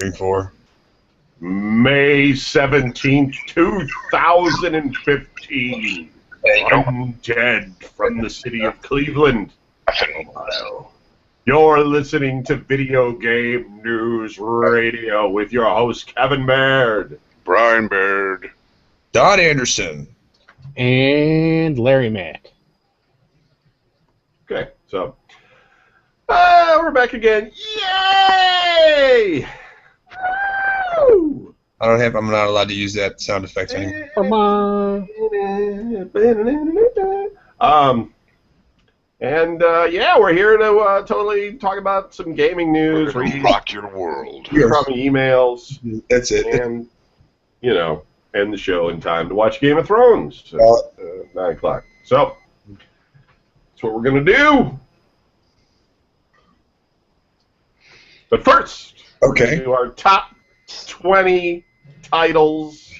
3-4. May 17th, 2015. I'm Ted from the city of Cleveland, Ohio. You're listening to Video Game News Radio with your host, Kevin Baird. Brian Baird. Don Anderson. And Larry Mack. Okay, so we're back again. Yay! Woo! I'm not allowed to use that sound effect anymore. Yeah, we're here to totally talk about some gaming news. Rock your world. From emails. That's it. And, end the show in time to watch Game of Thrones at 9 o'clock. So, that's what we're going to do. But first, okay, we'll do our top 20 titles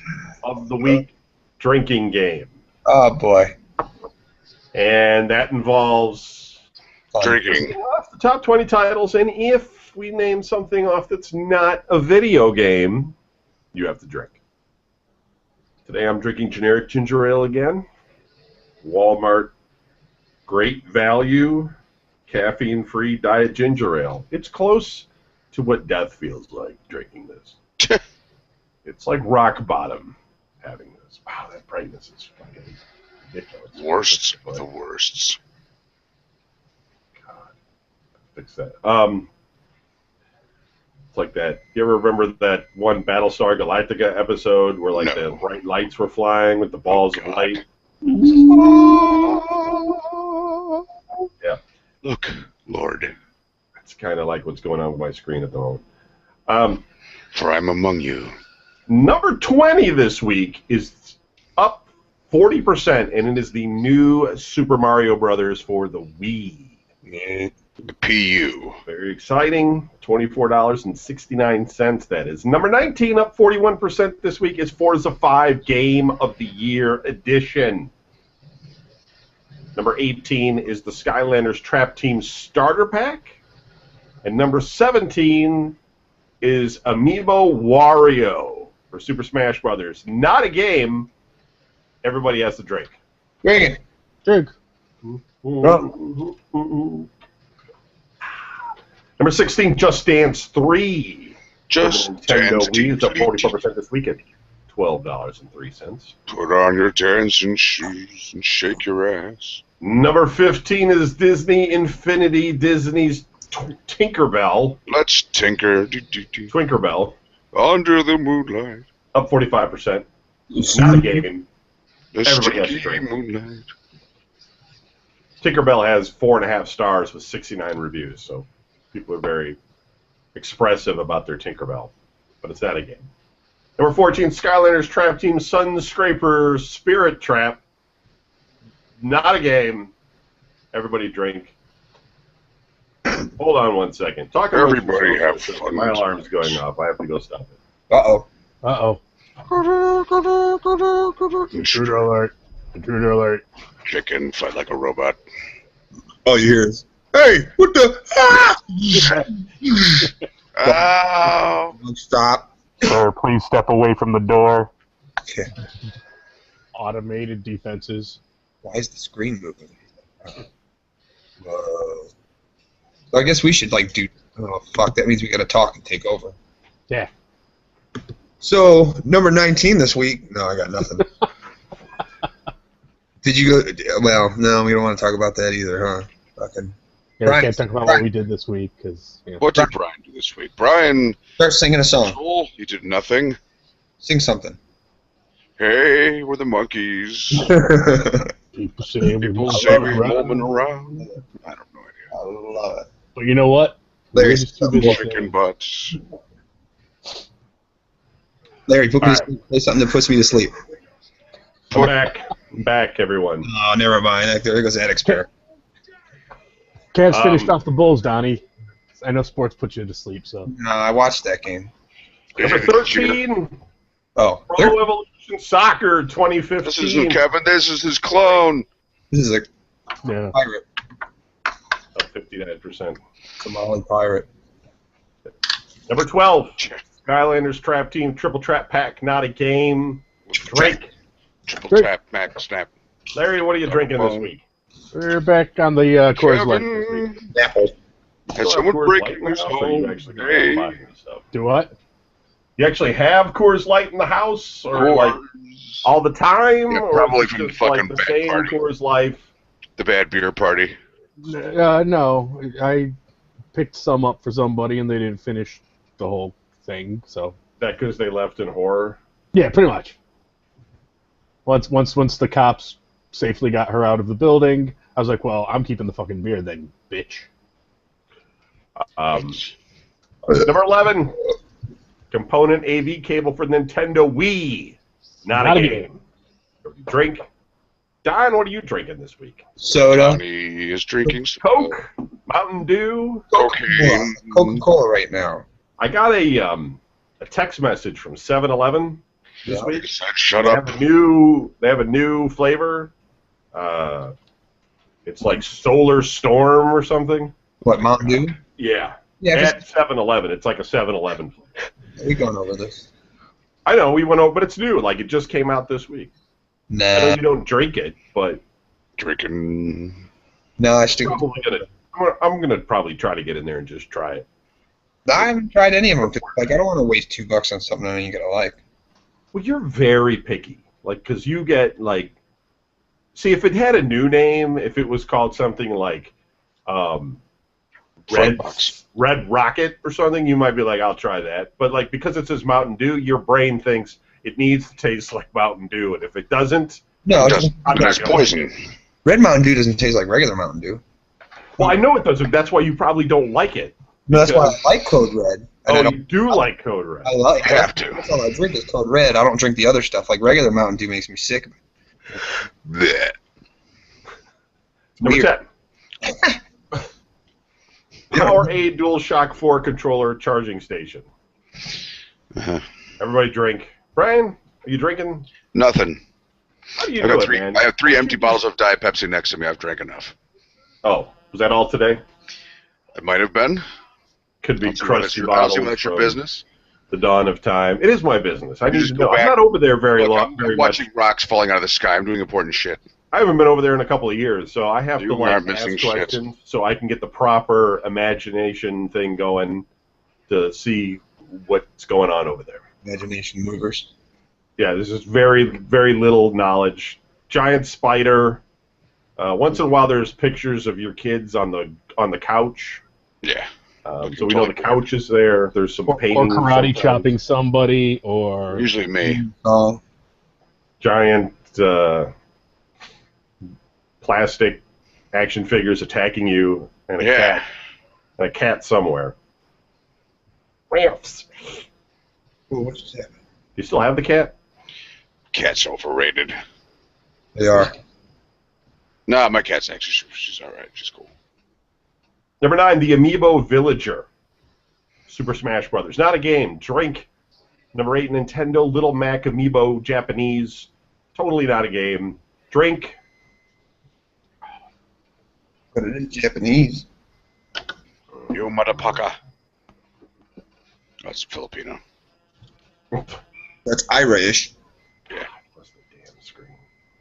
of the week drinking game. Oh, boy. And that involves drinking. The top 20 titles, and if we name something off that's not a video game, you have to drink. Today I'm drinking generic ginger ale again. Walmart Great Value caffeine-free diet ginger ale. It's close to what death feels like drinking this. It's like rock bottom having this. Wow, that brightness is fucking ridiculous. Worsts of the worsts. God, fix that. It's like that. You ever remember that one Battlestar Galactica episode where the bright lights were flying with the balls of light? Yeah. Look, Lord. It's kind of like what's going on with my screen at the moment. For I'm among you. Number 20 this week is up 40%, and it is the new Super Mario Brothers for the Wii. The PU. Very exciting. $24.69, that is. Number 19, up 41% this week, is Forza 5 Game of the Year Edition. Number 18 is the Skylanders Trap Team Starter Pack. And number 17 is Amiibo Wario for Super Smash Brothers. Not a game. Everybody has to drink. Drink it. Drink. Number 16, Just Dance 3. Just Nintendo Dance. Wii is up 44% this weekend. $12.03. Put on your dancing shoes and shake your ass. Number 15 is Disney Infinity, Disney's Tinkerbell. Let's tinker. Twinkerbell. Under the moonlight. Up 45%. Not a game. The Everybody has to sticky drink. moonlight. Tinkerbell has 4.5 stars with 69 reviews, so people are very expressive about their Tinkerbell. But it's not a game. Number 14, Skylanders Trap Team Sunscraper Spirit Trap. Not a game. Everybody drink. Hold on one second. Everybody have fun. My alarm's going off. I have to go stop it. Uh-oh. Uh-oh. Intruder alert. Intruder alert. Chicken, fight like a robot. Oh, you hear this? Hey, what the? Ow! Stop. Sir, please step away from the door. Okay. Automated defenses. Why is the screen moving? Whoa. So I guess we should, do... Oh, fuck. That means we gotta talk and take over. Yeah. So, number 19 this week... No, I got nothing. Did you go... Well, no, we don't want to talk about that either, huh? Fucking... Yeah, Brian, we can't talk about what we did this week, because... What did Brian do this week? Brian... Start singing a song. He did nothing. Sing something. Hey, we're the monkeys. People say People we say we're moving around. I don't know idea. I love it. But you know what? Larry's Chicken butts. Larry, put me All to sleep. Play something that puts me to sleep. I'm back, everyone. Oh, never mind. There goes that expert. Cavs finished off the Bulls, Donnie. I know sports put you to sleep, so. No, I watched that game. Number 13, Oh, Pro Evolution Soccer 2015. This is Kevin. This is his clone. this is a Yeah. pirate. Up 59%. Somali pirate. Number 12, Skylanders Trap Team Triple Trap Pack, not a game. Drink. Triple tap, Mac, snap. Larry, what are you drinking this week? We're back on the Coors Light this week. Apple. Had someone Coors break Light in in the this house, or you home? actually go out and buy new stuff? Do what? You actually have Coors Light in the house, or like all the time, Yeah, or probably is it from just fucking like the Bad same Party. Coors Light? The bad beer party. No, I picked some up for somebody and they didn't finish the whole thing. So That because they left in horror. yeah, pretty much. Once the cops safely got her out of the building, I was like, well, I'm keeping the fucking beer then, bitch. Number 11, component AV cable for Nintendo Wii. Not a game. Drink. Don, what are you drinking this week? Soda. Johnny is drinking some Coke, Mountain Dew. cocaine. Coca-Cola right now. I got a text message from 7-Eleven this Yeah. week. Shut They up. have a new flavor. It's like Solar Storm or something. What, Mountain Dew? Yeah. Yeah, At 7-Eleven. It's like a 7-Eleven flavor. we're going over this. I know, we went over, but it's new. Like, it just came out this week. I know Nah. you don't drink it, but Drinking. No, I stick. I'm gonna probably try to get in there and just try it. I haven't tried any of them. Like, I don't want to waste $2 on something I ain't gonna like. Well, you're very picky. Like, because you get, like... See, if it had a new name, if it was called something like Red Rocket or something, you might be like, I'll try that. But, like, because it says Mountain Dew, your brain thinks it needs to taste like Mountain Dew. And if it doesn't... No, It's poison. Red Mountain Dew doesn't taste like regular Mountain Dew. Well, I know it doesn't. That's why you probably don't like it. No, that's why I like Code Red. And I Oh, don't- you do like Code Red. I like You have to. That's all I drink is Code Red. I don't drink the other stuff. Like regular Mountain Dew makes me sick. Blech. Number Weird. 10. PowerAid DualShock 4 controller charging station. Uh-huh. Everybody drink. Brian, are you drinking? Nothing. How do you I do got it, three. man? I have 3 empty bottles of Diet Pepsi next to me. I've drank enough. Oh, was that all today? It might have been. Could be I'll see crusty that's bottles your from business. the dawn of time. It is my business. I You need just to go know. I'm back. not over there very Look, long. I'm Very much. watching rocks falling out of the sky. I'm doing important shit. I haven't been over there in a couple of years, so I have You to like aren't missing ask shit. questions so I can get the proper imagination thing going to see what's going on over there. Imagination movers. Yeah, this is very, very little knowledge. Giant spider. Once in a while, there's pictures of your kids on the couch. Yeah. So we know the couch is there. There's some Or paintings. karate sometimes. chopping somebody, or Usually me. Oh, Giant plastic action figures attacking you, and a Yeah. cat. And a cat somewhere. Ramps. ooh, what just happened? You still have the cat? Cat's overrated. They are. Nah, my cat's actually she's all right. She's cool. Number 9, the Amiibo Villager. Super Smash Brothers. Not a game. Drink. Number 8, Nintendo Little Mac Amiibo Japanese. Totally not a game. Drink. But it is Japanese. Yo, motherfucker. That's Filipino. That's Irish. What's the damn screen?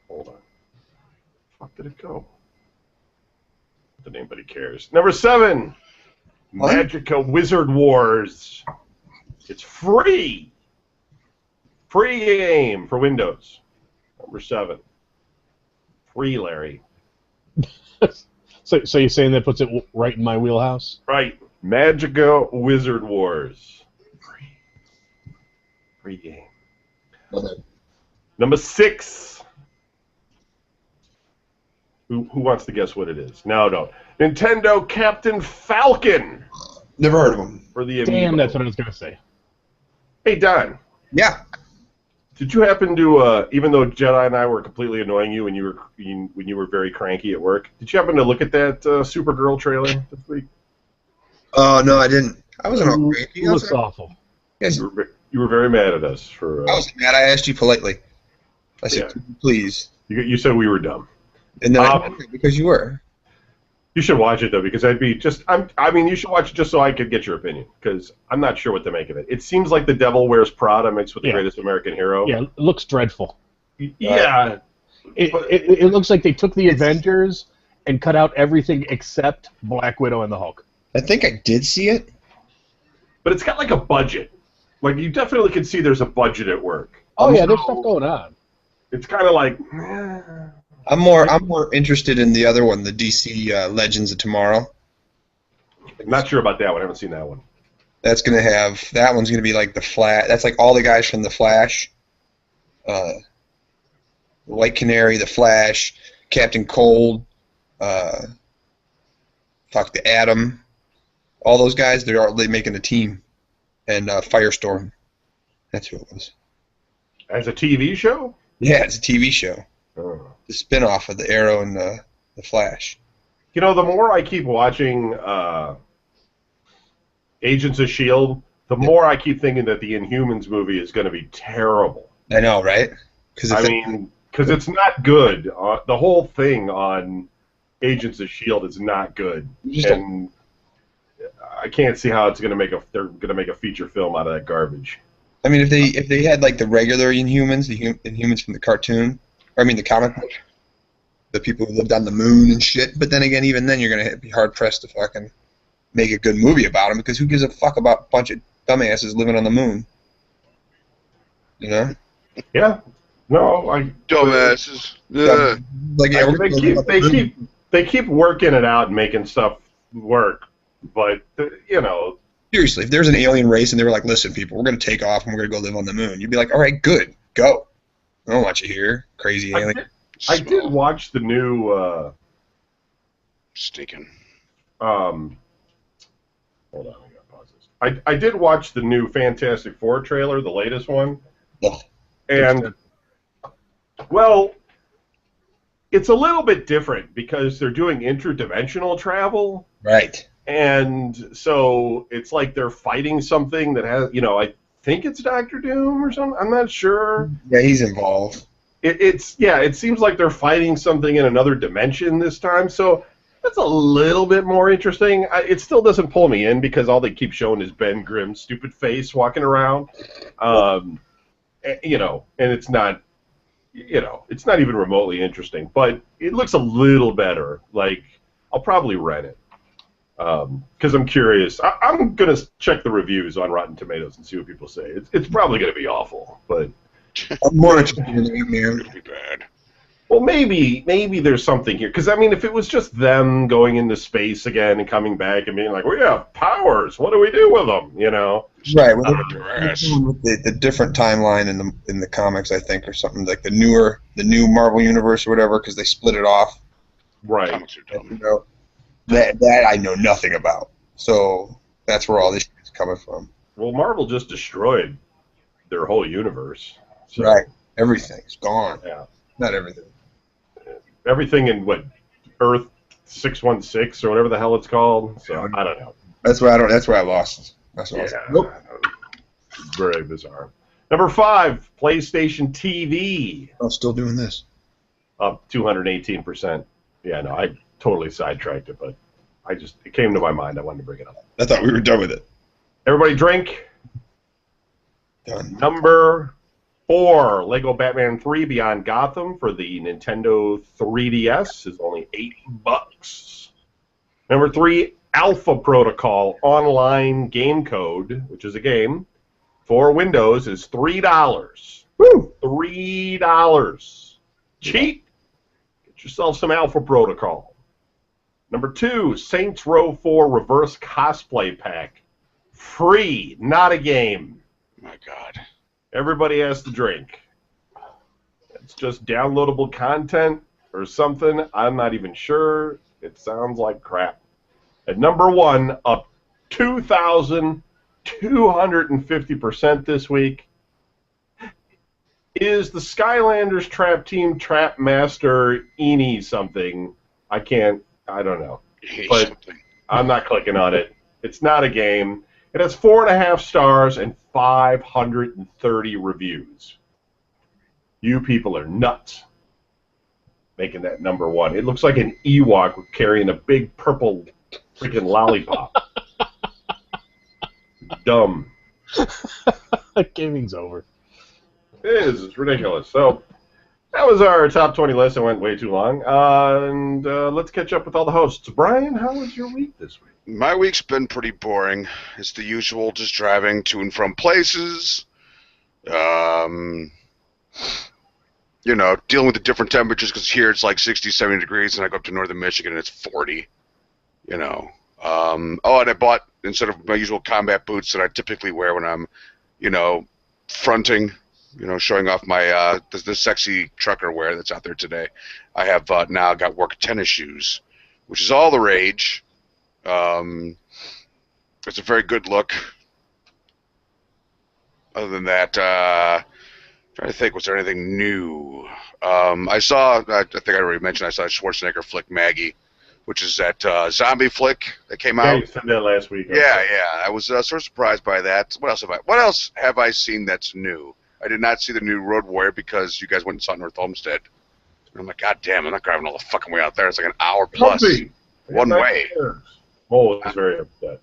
Hold on. Fuck did it go? Not that anybody cares. Number 7, What? Magica Wizard Wars. It's free. Free game for Windows. Number 7. Free, Larry. so you're saying that puts it right in my wheelhouse? Right. Magica Wizard Wars. Free. Free game. Okay. Number 6. Who wants to guess what it is? No. Nintendo Captain Falcon Never heard of them. for the Amiibo. Damn, that's what I was gonna say. Hey, Don. Yeah. Did you happen to, even though Jedi and I were completely annoying you when you were very cranky at work, did you happen to look at that Supergirl trailer this week? Oh, no, I didn't. I wasn't all crazy. It looks awful. Yes, You were very mad at us for. I was mad. I asked you politely. I said, Yeah. please. You said we were dumb. And then I because you were. You should watch it though, because I'd be just. I mean, you should watch it just so I could get your opinion, because I'm not sure what to make of it. It seems like The Devil Wears Prada mixed with The Yeah. Greatest American Hero. Yeah, it looks dreadful. Yeah. It looks like they took the Avengers and cut out everything except Black Widow and the Hulk. I think I did see it. But it's got like a budget. Like you definitely can see there's a budget at work. Oh yeah, there's So, stuff going on. It's kind of like. I'm more interested in the other one, the DC Legends of Tomorrow. I'm not sure about that one. I haven't seen that one. That one's gonna be like the Flash. That's like all the guys from the Flash. White Canary, the Flash, Captain Cold, the Atom. All those guys, they're making a team. And Firestorm. That's who it was. As a TV show? Yeah, it's a TV show. Oh. The spin-off of the Arrow and the Flash. You know, the more I keep watching Agents of S.H.I.E.L.D., the more I keep thinking that the Inhumans movie is going to be terrible. I know, right? Because it's not good. The whole thing on Agents of S.H.I.E.L.D. is not good. And I can't see how they're going to make a feature film out of that garbage. I mean, if they had like the regular Inhumans, the Inhumans from the cartoon, or I mean the comic book, the people who lived on the moon and shit. But then again, even then, you're gonna be hard pressed to fucking make a good movie about them, because who gives a fuck about a bunch of dumbasses living on the moon? You know? Yeah. No, Dumbasses. Yeah. Like yeah, they keep working it out and making stuff work, but you know. Seriously, if there's an alien race and they were like, listen, people, we're going to take off and we're going to go live on the moon, you'd be like, all right, good, go. I don't want you here, crazy alien. I did watch the new... Stinking. Hold on, I gotta pause this. I did watch the new Fantastic Four trailer, the latest one. Ugh. And, well, it's a little bit different because they're doing interdimensional travel. Right. And so it's like they're fighting something that has, you know, I think it's Doctor Doom or something. I'm not sure. Yeah, he's involved. It seems like they're fighting something in another dimension this time. So that's a little bit more interesting. It still doesn't pull me in because all they keep showing is Ben Grimm's stupid face walking around. You know, and it's not, you know, it's not even remotely interesting. But it looks a little better. Like, I'll probably rent it. Because I'm curious. I'm going to check the reviews on Rotten Tomatoes and see what people say. It's probably going to be awful, but... I'm more interested in Ant-Man. It'll be bad. Well, maybe there's something here. Because, I mean, if it was just them going into space again and coming back and being like, we have powers, what do we do with them, you know? Right, well, Their ass. the different timeline in the comics, I think, or something, like the new Marvel Universe or whatever, because they split it off. Right. Comics are dumb. You know, that I know nothing about. So that's where all this shit is coming from. Well, Marvel just destroyed their whole universe. So, Right. Everything's gone. Yeah. Not everything. Everything in, what, Earth 616 or whatever the hell it's called. So, I don't know. That's where I lost. That's what I was Yeah. nope. Very bizarre. Number 5, PlayStation TV. I'm still doing this. Up 218%. Yeah, no, I totally sidetracked it, but it came to my mind. I wanted to bring it up. I thought we were done with it. Everybody drink. Done. Number 4, Lego Batman 3 Beyond Gotham for the Nintendo 3DS is only $8. Number 3, Alpha Protocol Online Game Code, which is a game, for Windows is $3. Woo! $3. Cheap. Get yourself some Alpha Protocol. Number 2, Saints Row 4 Reverse Cosplay Pack. Free, not a game. My God. Everybody has to drink. It's just downloadable content or something. I'm not even sure. It sounds like crap. At number 1, up 2,250% this week, is the Skylanders Trap Team Trap Master Eni something. I don't know. But Something. I'm not clicking on it. It's not a game. It has 4.5 stars and 530 reviews. You people are nuts. making that number one. It looks like an Ewok carrying a big purple freaking lollipop. Dumb. Gaming's over. It is. It's ridiculous. So that was our top 20 list. It went way too long. And let's catch up with all the hosts. Brian, how was your week this week? My week's been pretty boring. It's the usual, just driving to and from places. You know, dealing with the different temperatures, because here it's like 60, 70 degrees, and I go up to northern Michigan and it's 40. You know. And I bought, instead of my usual combat boots that I typically wear when I'm, you know, fronting, you know, showing off my the sexy trucker wear that's out there today, I have now got work tennis shoes, which is all the rage. It's a very good look. Other than that, trying to think, was there anything new? I think I already mentioned, I saw Schwarzenegger flick Maggie, which is that zombie flick that came out. Yeah, you said that last week. Yeah. I was sort of surprised by that. What else have I seen that's new? I did not see the new Road Warrior because you guys went and saw North Homestead. And I'm like, God damn, I'm not driving all the fucking way out there. It's like an hour plus. One way. Mole was very upset.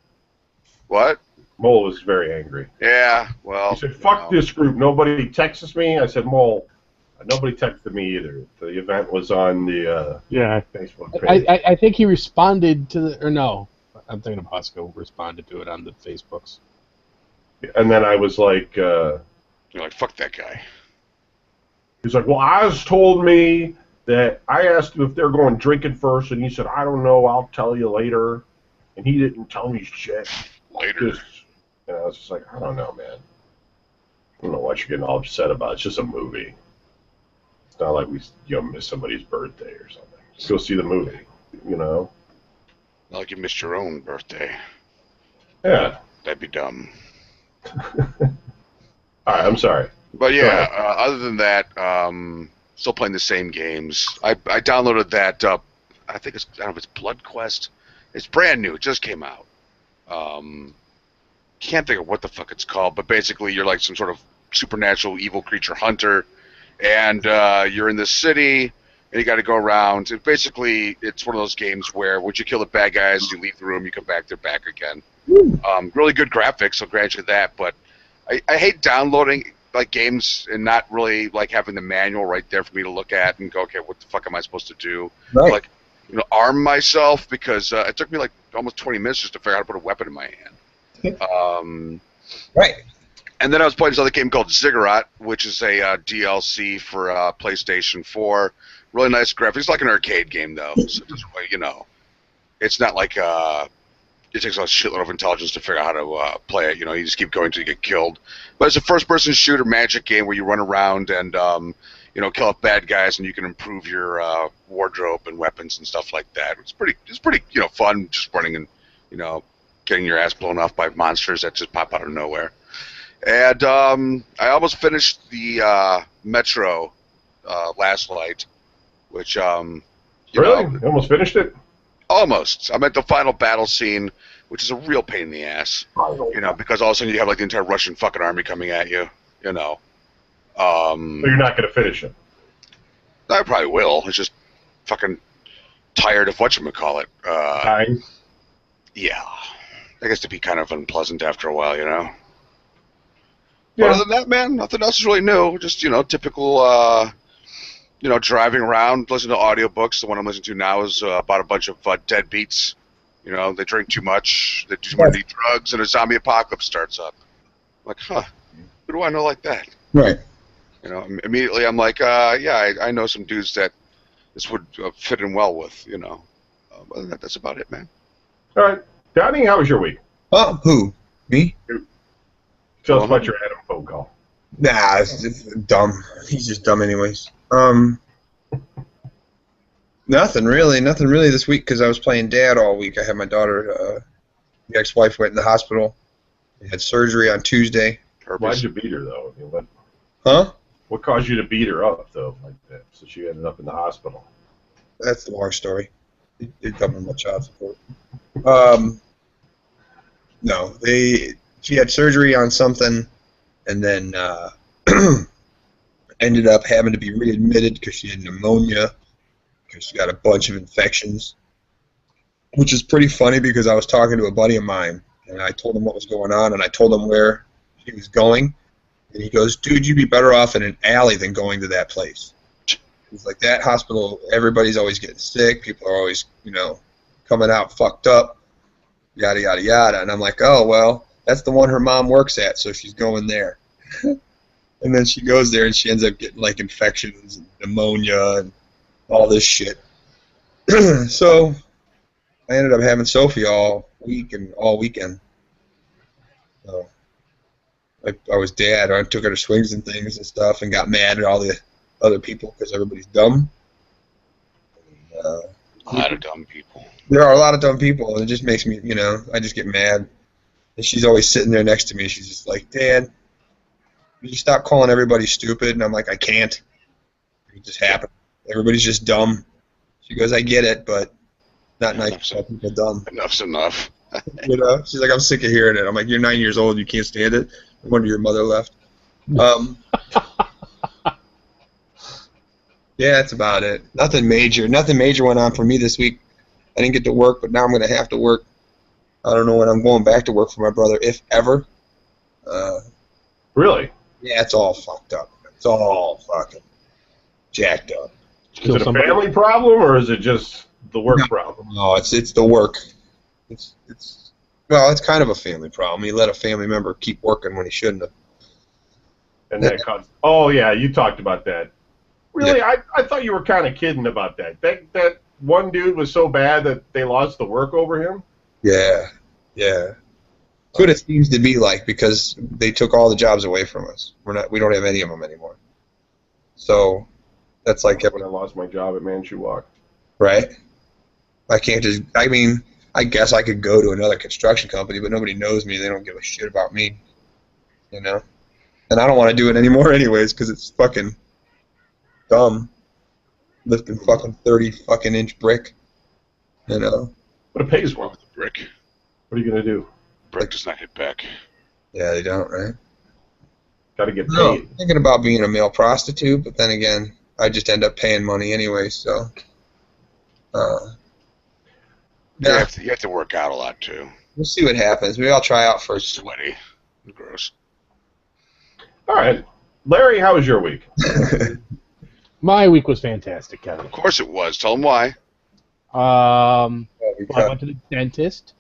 What? Mole was very angry. Yeah, well. He said, fuck this group. Nobody texts me. I said, Mole, nobody texted me either. The event was on the Facebook page. I think he responded to the, or no, I'm thinking of Husko responded to it on the Facebooks. And then I was like, you're like, fuck that guy. He's like, well, Oz told me that I asked him if they're going drinking first, and he said, I don't know, I'll tell you later. And he didn't tell me shit. Later. And I was just like, I don't know, man. I don't know what you're getting all upset about. It's just a movie. It's not like we miss somebody's birthday or something. Just go see the movie, you know? Not like you missed your own birthday. Yeah. That'd be dumb. All right, I'm sorry. But yeah, other than that, still playing the same games. I downloaded that, I don't know if it's Blood Quest. It's brand new. It just came out. Can't think of what the fuck it's called, but basically you're like some sort of supernatural evil creature hunter, and you're in this city, and you got to go around. Basically, it's one of those games where once you kill the bad guys, you leave the room, you come back, they're back again. Really good graphics, I'll grant you that, but I hate downloading like games and not really like having the manual right there for me to look at and go, okay, what the fuck am I supposed to do? Right. Like, you know, arm myself, because it took me like almost 20 minutes just to figure out how to put a weapon in my hand. Right. And then I was playing this other game called Ziggurat, which is a DLC for PlayStation 4. Really nice graphics. It's like an arcade game, though. So it's, you know, it's not like it takes a shitload of intelligence to figure out how to play it. You know, you just keep going until you get killed. But it's a first-person shooter magic game where you run around and you know, kill off bad guys, and you can improve your wardrobe and weapons and stuff like that. It's pretty, you know, fun just running and, you know, getting your ass blown off by monsters that just pop out of nowhere. And I almost finished the Metro Last Light, which you really? know, You almost finished it? almost. I'm at the final battle scene, which is a real pain in the ass. You know, because all of a sudden you have like the entire Russian fucking army coming at you. You know. So you're not going to finish it? I probably will. It's just fucking tired of whatchamacallit. Time? Yeah. I guess to be kind of unpleasant after a while, you know? Yeah. But other than that, man, nothing else is really new. Just, you know, typical, you know, driving around, listening to audiobooks. The one I'm listening to now is about a bunch of deadbeats. You know, they drink too much, they do too many drugs, and a zombie apocalypse starts up. I'm like, huh, who do I know like that? Right. You know, immediately I'm like, yeah, I know some dudes that this would fit in well with, you know. Other than that, that's about it, man. All right. Donnie, how was your week? Oh, who? Me? Tell us about your Adam phone call. Nah, it's dumb. He's just dumb anyways. Nothing really this week because I was playing dad all week. I had my daughter, the ex-wife went in the hospital. They had surgery on Tuesday. Why'd you beat her, though? I mean, Huh? what caused you to beat her up, though, like that? So she ended up in the hospital. That's the long story. It covered my child support. No, she had surgery on something, and then ended up having to be readmitted because she had pneumonia. because she got a bunch of infections, which is pretty funny because I was talking to a buddy of mine, and I told him what was going on, and I told him where he was going, and he goes, dude, you'd be better off in an alley than going to that place. He's like, that hospital, everybody's always getting sick, people are always, coming out fucked up, yada, yada, yada. And I'm like, oh, well, that's the one her mom works at, so she's going there. And then she goes there, and she ends up getting, like, infections and pneumonia and all this shit. So I ended up having Sophie all week and all weekend. So I was dad. I took her to swings and things and stuff and got mad at all the other people because everybody's dumb. A lot of dumb people. There are a lot of dumb people, and it just makes me, I just get mad. And she's always sitting there next to me. She's just like, Dad, you stop calling everybody stupid? And I'm like, I can't. It just happened. Everybody's just dumb. She goes, I get it, but not nice to call people dumb. Enough's enough. She's like, I'm sick of hearing it. I'm like, you're 9 years old, you can't stand it. No wonder your mother left. Yeah, that's about it. Nothing major. Nothing major went on for me this week. I didn't get to work, but now I'm going to have to work. I don't know when I'm going back to work for my brother, if ever. Really? Yeah, it's all fucked up. It's all fucking jacked up. Is it a family problem, or is it just the work problem? No, it's the work. It's kind of a family problem. He let a family member keep working when he shouldn't have. And that caused. Oh yeah, you talked about that. Really, yeah. I thought you were kind of kidding about that. That one dude was so bad that they lost the work over him. Yeah. That's what it seems to be like, because they took all the jobs away from us. We don't have any of them anymore. So that's like when I lost my job at Manchewalk. Right. I can't just. I mean, I guess I could go to another construction company, but nobody knows me. They don't give a shit about me. And I don't want to do it anymore anyways, because it's fucking dumb. Lifting fucking 30 fucking inch brick. But it pays well with the brick. What are you gonna do? Brick does not hit back. Yeah, they don't, right? Got to get paid. No, I'm thinking about being a male prostitute, but then again, I just end up paying money anyway, so. You have to work out a lot too. We'll see what happens. Maybe I'll try out first. Sweaty. Gross. All right. Larry, how was your week? My week was fantastic, Kevin. Of course it was. Tell them why. I went to the dentist.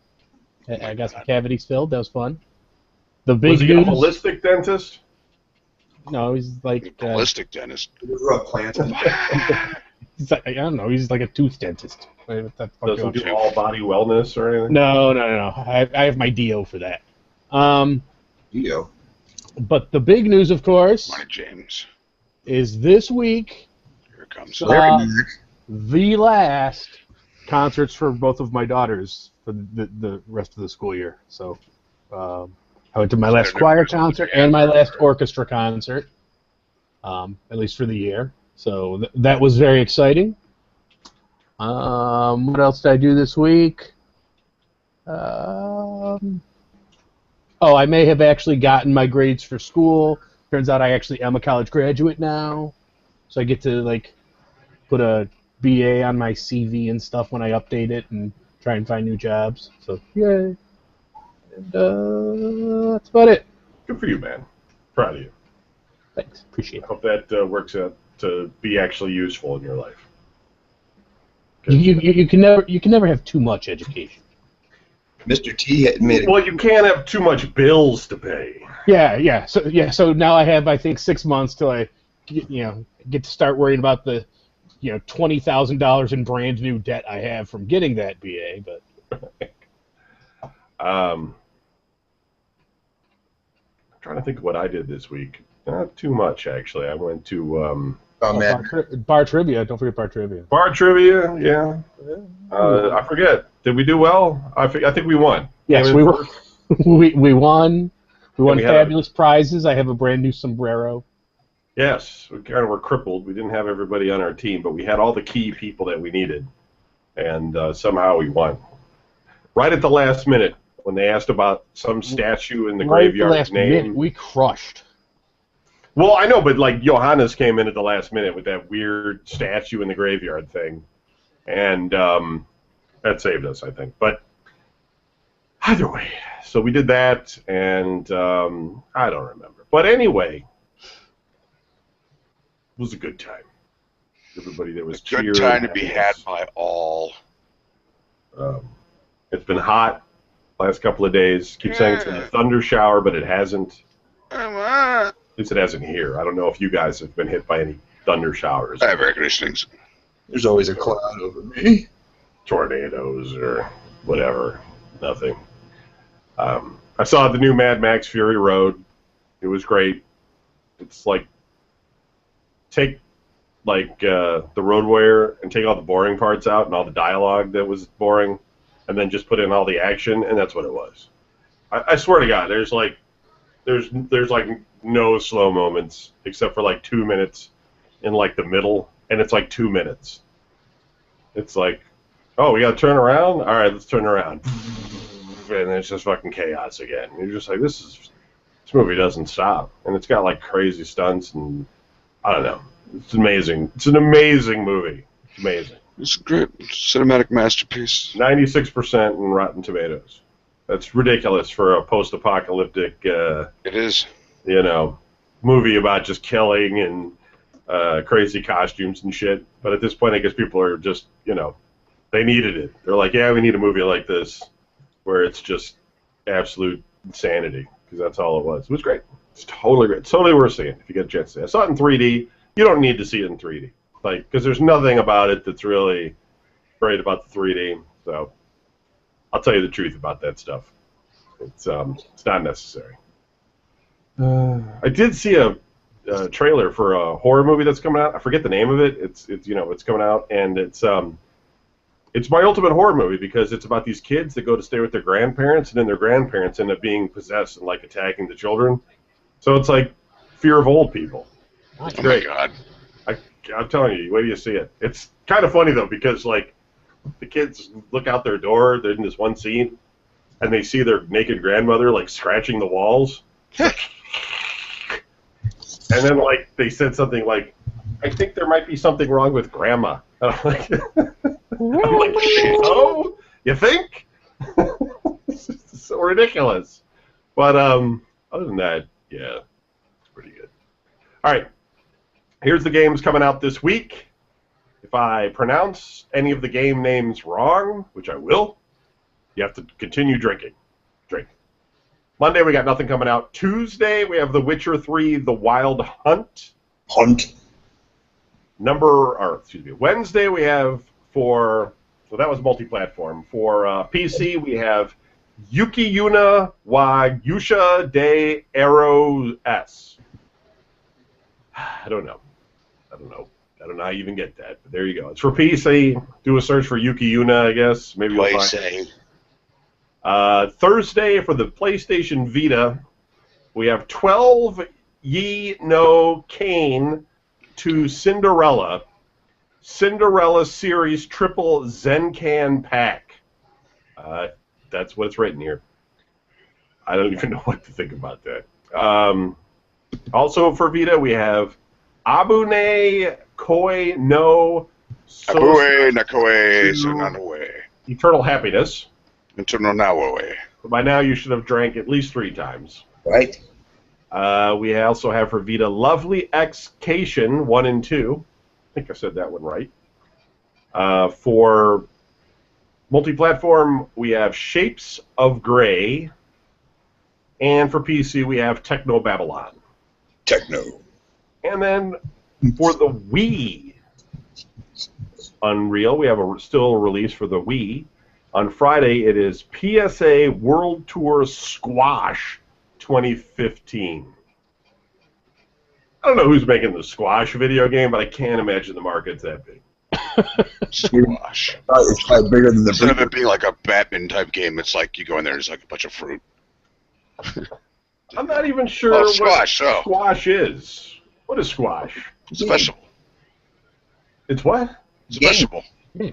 I got some cavities filled. That was fun. The big was he a holistic dentist? No, he's like a holistic dentist. He's like, I don't know. He's like a tooth dentist. Doesn't do all body wellness or anything? No. I have my DO for that. DO. But the big news, of course, James, is this week. Here it comes. The last concerts for both of my daughters for the rest of the school year. So I went to my last choir concert and my last orchestra concert, at least for the year. So that was very exciting. What else did I do this week? I may have actually gotten my grades for school. Turns out I actually am a college graduate now. So I get to put a BA on my CV and stuff when I update it and try and find new jobs. So yay. And that's about it. Good for you, man. Proud of you. Thanks. Appreciate it. I hope that works out to be actually useful in your life. You can never have too much education. Mr. T made it. Well, you can't have too much bills to pay. Yeah. So now I have, I think, 6 months till I get to start worrying about the $20,000 in brand new debt I have from getting that BA. But I'm trying to think of what I did this week. Not too much, actually. I went to bar trivia. Don't forget bar trivia. Bar trivia, yeah. I forget. Did we do well? I think we won. Yes, we won. we won. We won fabulous prizes. I have a brand new sombrero. Yes, we kind of were crippled. We didn't have everybody on our team, but we had all the key people that we needed, and somehow we won. Right at the last minute, when they asked about some statue in the graveyard's name. Minute, we crushed. Well, I know, but Johannes came in at the last minute with that weird statue in the graveyard thing. And that saved us, I think. But either way, so we did that, and I don't remember. But anyway, it was a good time. Everybody there was cheering. Good time to be had by all. It's been hot last couple of days. Keep saying it's been a thunder shower, but it hasn't. At least it hasn't here. I don't know if you guys have been hit by any thunder showers. I have air conditioning. There's always a cloud over me. Tornadoes or whatever. Nothing. I saw the new Mad Max Fury Road. It was great. It's like take the Road Warrior and take all the boring parts out and all the dialogue that was boring, and then just put in all the action, and that's what it was. I swear to God, there's like no slow moments except for like 2 minutes in like the middle, and it's like 2 minutes. It's like, oh, we got to turn around? All right, let's turn around. And it's just fucking chaos again. You're just like, this movie doesn't stop. And it's got like crazy stunts, and I don't know. It's amazing. It's an amazing movie. It's amazing. It's a great cinematic masterpiece. 96% in Rotten Tomatoes. That's ridiculous for a post-apocalyptic, It is. Movie about just killing and crazy costumes and shit. But at this point, I guess people are just, they needed it. They're like, yeah, we need a movie like this where it's just absolute insanity, because that's all it was. It was great. It's totally great. It's totally worth seeing if you get a chance to see it. I saw it in 3D. You don't need to see it in 3D, because there's nothing about it that's really great about the 3D. So I'll tell you the truth about that stuff. It's not necessary. I did see a trailer for a horror movie that's coming out. I forget the name of it. It's coming out, and it's my ultimate horror movie because it's about these kids that go to stay with their grandparents, and then their grandparents end up being possessed and like attacking the children. So it's like Fear of Old People. It's great. Oh my God. I'm telling you, wait till you see it. It's kind of funny though, because like the kids look out their door, they're in this one scene, and they see their naked grandmother like scratching the walls. And then like they said something like, I think there might be something wrong with Grandma. And I'm like, oh, you think? It's so ridiculous. But other than that, yeah, it's pretty good. All right, here's the games coming out this week. If I pronounce any of the game names wrong, which I will, you have to continue drinking. Drink. Monday, we got nothing coming out. Tuesday, we have The Witcher 3, The Wild Hunt. Wednesday, we have so that was multi-platform. For PC, we have Yuki-Yuna wa Yusha de Ero S. I don't know how you even get that, but there you go. It's for PC. Do a search for Yuki-Yuna, I guess. Maybe you'll find it. Thursday, for the PlayStation Vita, we have 12 Ye no Kane to Cinderella Series Triple Zenkan Pack. That's what it's written here. I don't even know what to think about that. Also for Vita, we have Abune Koi no Abue Nakoe Sonanoe. Eternal Happiness. Eternal Naoe. By now you should have drank at least 3 times. Right. We also have for Vita Lovely X-Cation 1 and 2. I think I said that one right. For multi-platform, we have Shapes of Grey. And for PC, we have Techno Babylon. Techno. And then for the Wii Unreal, we have still a release for the Wii. On Friday, it is PSA World Tour Squash 2015. I don't know who's making the Squash video game, but I can't imagine the market's that big. Squash. It's probably bigger than the Instead of it being like a Batman type game, it's like you go in there and there's like a bunch of fruit. I'm not even sure Oh, squash, what oh. squash is. What is squash? It's a vegetable. It's what? It's a vegetable.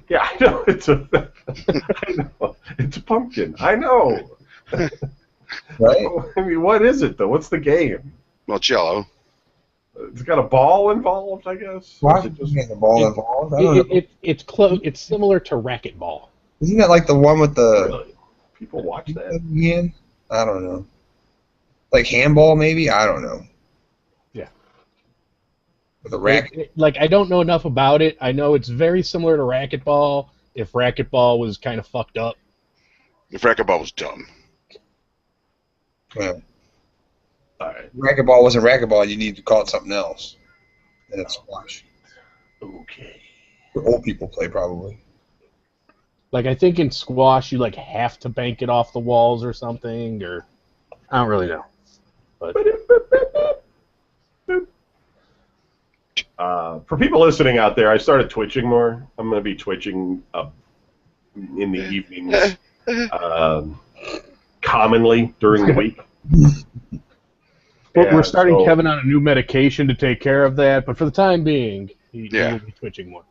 Yeah, I know. I know. It's a pumpkin. I know. Right? I mean, what is it, though? What's the game? Well, it's yellow. It's got a ball involved, I guess. Why Or is is it just- the ball involved? I don't know. It's close. It's similar to racquetball. Isn't that like the one with the Really? People watch that? again? I don't know. Like handball, maybe? I don't know. Yeah. With a racket. Like, I don't know enough about it. I know it's very similar to racquetball. If racquetball was kind of fucked up. If racquetball was dumb. Yeah. All right. Racquetball wasn't racquetball. You need to call it something else. And it's squash. Okay. Old people play probably. Like, I think in squash you like have to bank it off the walls or something, or I don't really know. But For people listening out there, I started twitching more. I'm going to be twitching in the evenings, commonly during the week. we're starting so- Kevin on a new medication to take care of that. But for the time being, he will be twitching more.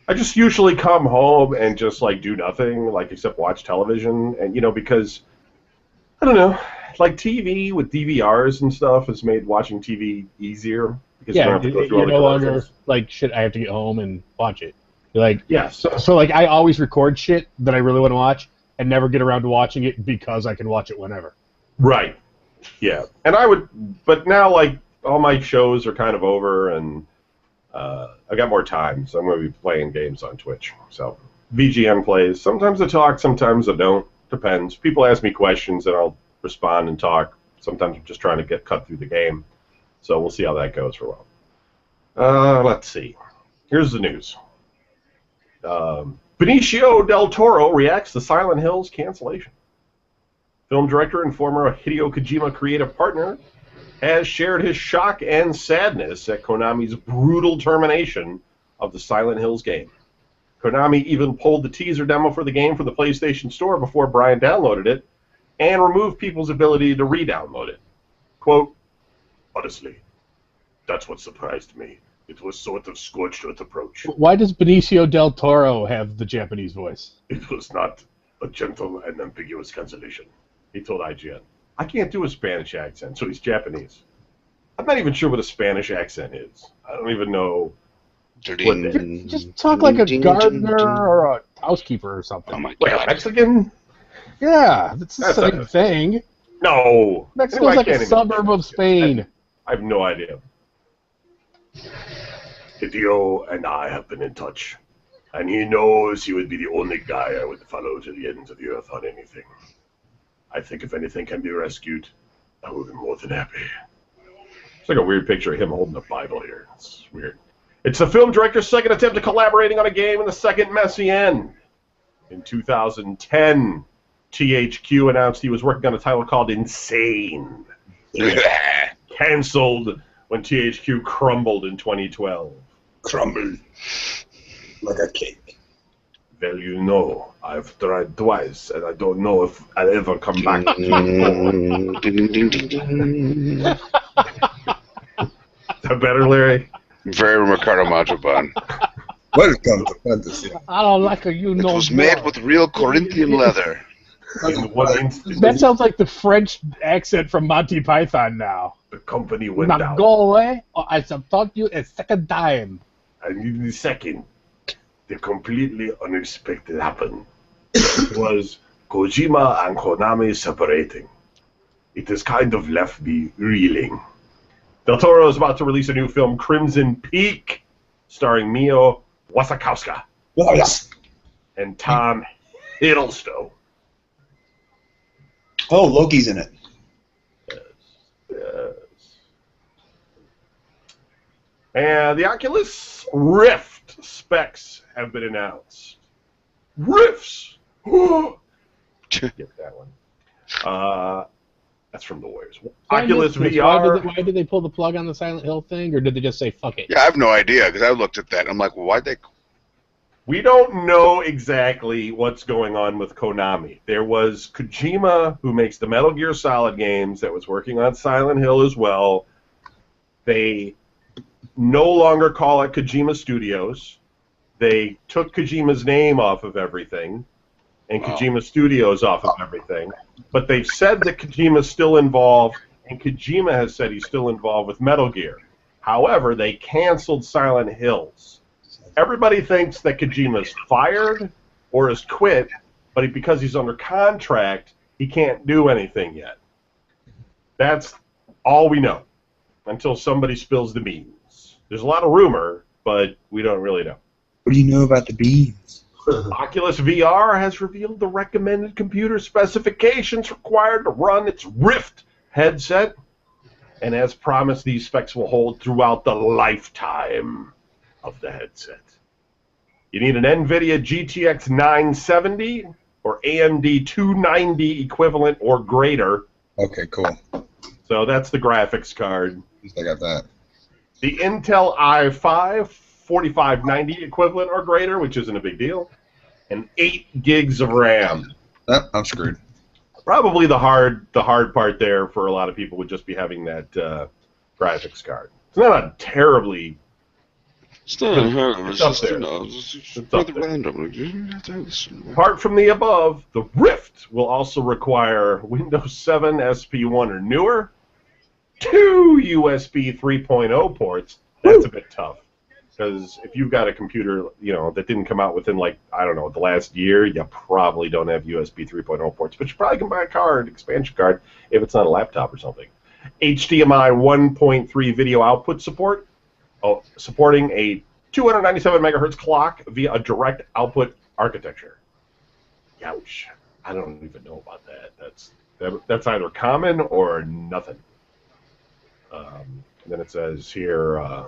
I just usually come home and just like do nothing, like except watch television, and because I don't know, like TV with DVRs and stuff has made watching TV easier because you don't have to go through all you're the no longer commercials. like shit. I have to get home and watch it. You're like, Yes. so like I always record shit that I really want to watch and never get around to watching it because I can watch it whenever. Right. Yeah. And but now like all my shows are kind of over and I got more time, so I'm going to be playing games on Twitch. So VGM plays. Sometimes I talk, sometimes I don't. Depends. People ask me questions and I'll respond and talk. Sometimes I'm just trying to get cut through the game. So we'll see how that goes for a while. Let's see. Here's the news. Benicio del Toro reacts to Silent Hill's cancellation. Film director and former Hideo Kojima creative partner has shared his shock and sadness at Konami's brutal termination of the Silent Hills game. Konami even pulled the teaser demo for the game from the PlayStation Store before Brian downloaded it, and removed people's ability to re-download it. Quote, honestly, that's what surprised me. It was sort of scorched earth approach. Why does Benicio del Toro have the Japanese voice? It was not a gentle and ambiguous cancellation, he told IGN. I can't do a Spanish accent, so he's Japanese. I'm not even sure what a Spanish accent is. I don't even know. Just talk like a gardener or a housekeeper or something. Oh my Like a god. Mexican? Yeah, that's the That's same not- thing. No. Mexico's I like can't a even- suburb of Spain. I have no idea. Hideo and I have been in touch, and he knows he would be the only guy I would follow to the ends of the earth on anything. I think if anything can be rescued, I would be more than happy. It's like a weird picture of him holding a Bible here. It's weird. It's the film director's second attempt at collaborating on a game and the second messy end. In 2010, THQ announced he was working on a title called Insane. Cancelled when THQ crumbled in 2012. Crumble. Like a cake. Well, you know, I've tried twice, and I don't know if I'll ever come back to it. Ding, ding, ding, ding. Is that better, Larry? Very Ricardo Montalban. Welcome to fantasy. I don't like a you It know. was made with real Corinthian leather. In one instant, That sounds like the French accent from Monty Python now. the company went Now down. go away, or I shall taught you a second time. And in the second, the completely unexpected happened. It was Kojima and Konami separating. It has kind of left me reeling. Del Toro is about to release a new film, Crimson Peak, starring Mio Wasikowska Oh, yes. and Tom Hiddleston. Oh, Loki's in it. Yes. And the Oculus Rift specs have been announced. Rifts! Get that one. That's from the Warriors. Oculus VR. Why did they pull the plug on the Silent Hill thing, or did they just say fuck it? Yeah, I have no idea because I looked at that and I'm like, well, why'd they? We don't know exactly what's going on with Konami. There was Kojima, who makes the Metal Gear Solid games, that was working on Silent Hill as well. They no longer call it Kojima Studios. They took Kojima's name off of everything, and Wow. Kojima Studios off of everything. But they've said that Kojima's still involved, and Kojima has said he's still involved with Metal Gear. However, they canceled Silent Hills. Everybody thinks that Kojima's fired or has quit, but because he's under contract, he can't do anything yet. That's all we know until somebody spills the beans. There's a lot of rumor, but we don't really know. What do you know about the beans? Oculus VR has revealed the recommended computer specifications required to run its Rift headset. And as promised, these specs will hold throughout the lifetime of the headset. You need an NVIDIA GTX 970 or AMD 290 equivalent or greater. Okay, cool. So that's the graphics card. At least I got that. The Intel i5 4590 equivalent or greater, which isn't a big deal, and 8 gigs of RAM. Oh, I'm screwed. Probably the hard part there for a lot of people would just be having that graphics card. It's not a terribly... It's not It's up there. It's up there. random. Apart from the above, the Rift will also require Windows 7 SP1 or newer, 2 USB 3.0 ports. That's a bit tough. Because if you've got a computer, that didn't come out within, the last year, you probably don't have USB 3.0 ports. But you probably can buy a card, expansion card, if it's not a laptop or something. HDMI 1.3 video output support, supporting a 297 megahertz clock via a direct output architecture. Ouch. I don't even know about that. That's either common or nothing. And then it says here...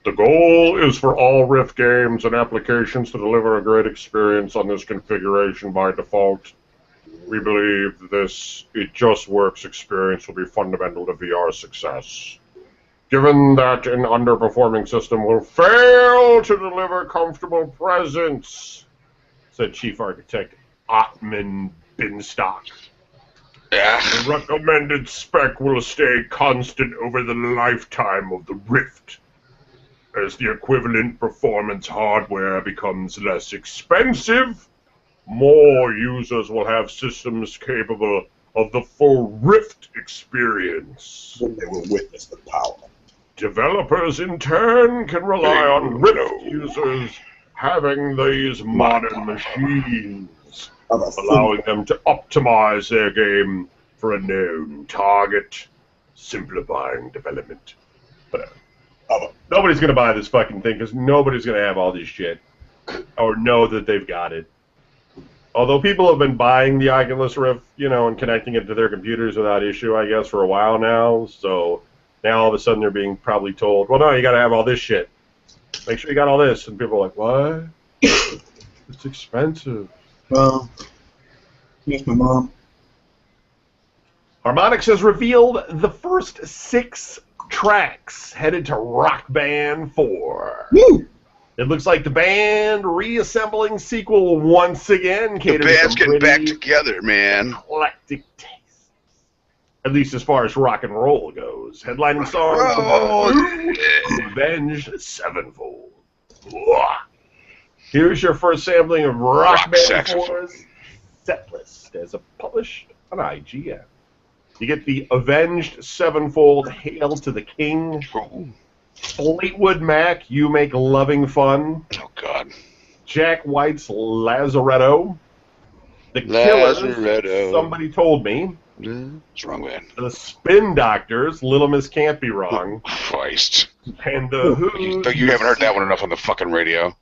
The goal is for all Rift games and applications to deliver a great experience on this configuration by default. We believe this It Just Works experience will be fundamental to VR success. Given that an underperforming system will fail to deliver comfortable presence, said Chief Architect Ottman Binstock. Yeah. The recommended spec will stay constant over the lifetime of the Rift. As the equivalent performance hardware becomes less expensive, more users will have systems capable of the full Rift experience. They will witness the power. Developers, in turn, can rely on Rift users having these modern machines, allowing them to optimize their game for a known target, simplifying development. But nobody's going to buy this fucking thing because nobody's going to have all this shit or know that they've got it. Although people have been buying the Oculus Rift, and connecting it to their computers without issue, I guess, for a while now. So now all of a sudden they're being probably told, well, no, you got to have all this shit. Make sure you got all this. And people are like, what? It's expensive. Well, here's my mom. Harmonix has revealed the first 6 tracks headed to Rock Band 4. Woo! It looks like the band reassembling sequel once again The caters band's to getting back pretty together, man. eclectic tastes. At least as far as rock and roll goes. Headlining songs Avenged Sevenfold. Here's your first sampling of Rock Band saxophone. 4's set list as published on IGN. You get the Avenged Sevenfold Hail to the King. Oh, Fleetwood Mac, You Make Loving Fun. oh God. Jack White's Lazaretto. The Lazaretto. Killers, Somebody Told Me. What's wrong, man? The Spin Doctors, Little Miss Can't Be Wrong. Christ. And the Who. You haven't heard that one enough on the fucking radio.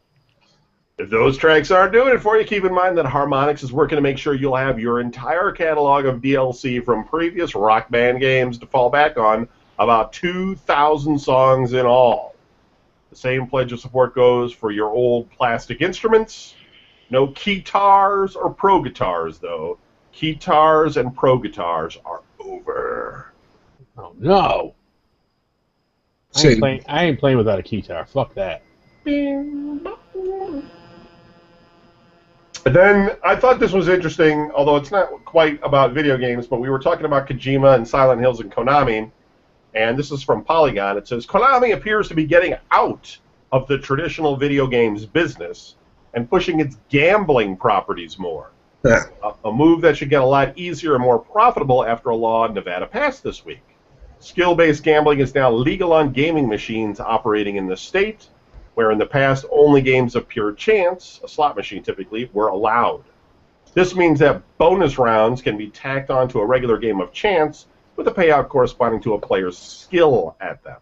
If those tracks aren't doing it for you, keep in mind that Harmonix is working to make sure you'll have your entire catalog of DLC from previous Rock Band games to fall back on, about 2,000 songs in all. The same pledge of support goes for your old plastic instruments. No keytars or pro guitars, though. Keytars and pro guitars are over. Oh no! I ain't playing without a keytar. Fuck that. And then I thought this was interesting, although it's not quite about video games, but we were talking about Kojima and Silent Hills and Konami, and this is from Polygon. It says, Konami appears to be getting out of the traditional video games business and pushing its gambling properties more. A move that should get a lot easier and more profitable after a law in Nevada passed this week. Skill-based gambling is now legal on gaming machines operating in the state, where in the past only games of pure chance, a slot machine typically, were allowed. This means that bonus rounds can be tacked onto a regular game of chance with a payout corresponding to a player's skill at them.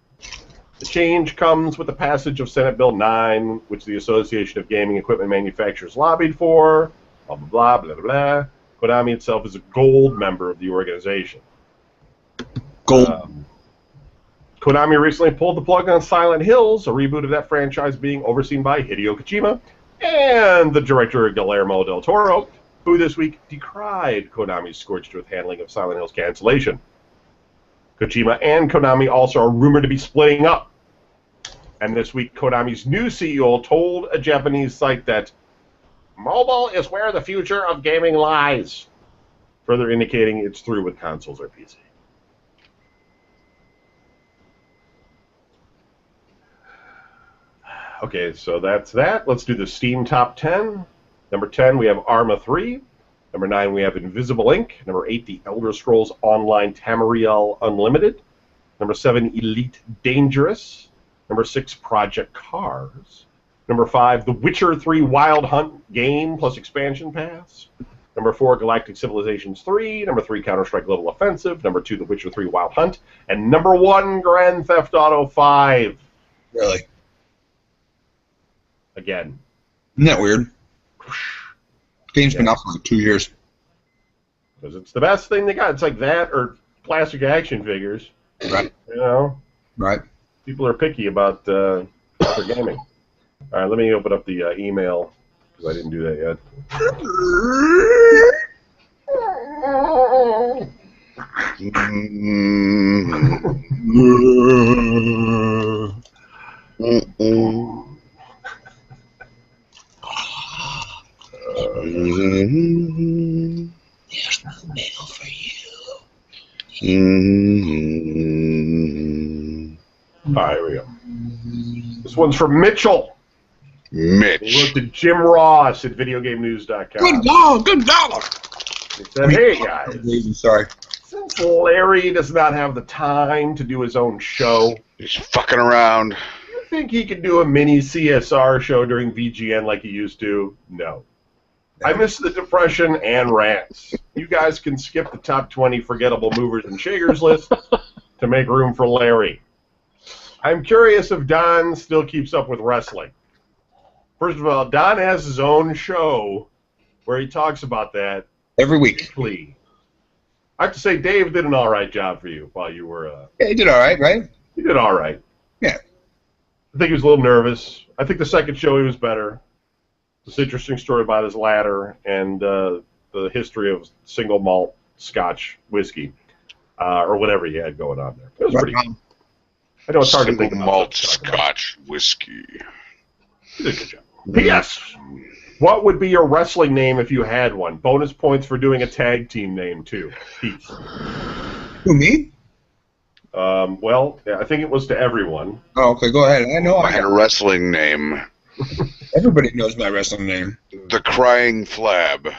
The change comes with the passage of Senate Bill 9, which the Association of Gaming Equipment Manufacturers lobbied for, blah, blah, blah, blah, blah. Konami itself is a gold member of the organization. Gold. Konami recently pulled the plug on Silent Hills, a reboot of that franchise being overseen by Hideo Kojima and the director Guillermo del Toro, who this week decried Konami's scorched earth handling of Silent Hill's cancellation. Kojima and Konami also are rumored to be splitting up. And this week, Konami's new CEO told a Japanese site that mobile is where the future of gaming lies, further indicating it's through with consoles or PC. Okay, so that's that. Let's do the Steam Top 10. Number 10, we have Arma 3. Number 9, we have Invisible Ink. Number 8, The Elder Scrolls Online Tamriel Unlimited. Number 7, Elite Dangerous. Number 6, Project Cars. Number 5, The Witcher 3 Wild Hunt game plus expansion pass. Number 4, Galactic Civilizations 3. Number 3, Counter-Strike Global Offensive. Number 2, The Witcher 3 Wild Hunt. And number 1, Grand Theft Auto 5. Really? Again. Isn't that weird? Game's been out for like 2 years. Because it's the best thing they got. It's like that or plastic action figures. Right. You know? Right. People are picky about their gaming. All right, let me open up the email, because I didn't do that yet. There's no mail for you. All right, here we go. This one's from Mitchell. He Mitch. wrote to Jim Ross at VideoGameNews.com. Good dog, good dollar. He said, hey, guys, Sorry. since Larry does not have the time to do his own show, He's fucking around. do you think he could do a mini CSR show during VGN like he used to? No. I miss the depression and rants. You guys can skip the top 20 forgettable movers and shakers list to make room for Larry. I'm curious if Don still keeps up with wrestling. First of all, Don has his own show where he talks about that Every week. weekly. I have to say, Dave did an all right job for you while you were... Yeah, you did all right, right? He did all right. Yeah. I think he was a little nervous. I think the second show he was better. This interesting story about his ladder and the history of single malt Scotch whiskey, or whatever he had going on there. It was pretty good. I know it's hard to think Single about malt such stuff. Scotch whiskey. He did a good job. P.S. What would be your wrestling name if you had one? Bonus points for doing a tag team name, too. Peace. Who, me? Well, yeah, I think it was to everyone. Oh, okay, go ahead. I know I I had a got wrestling name. Everybody knows my wrestling name. The Crying Flab.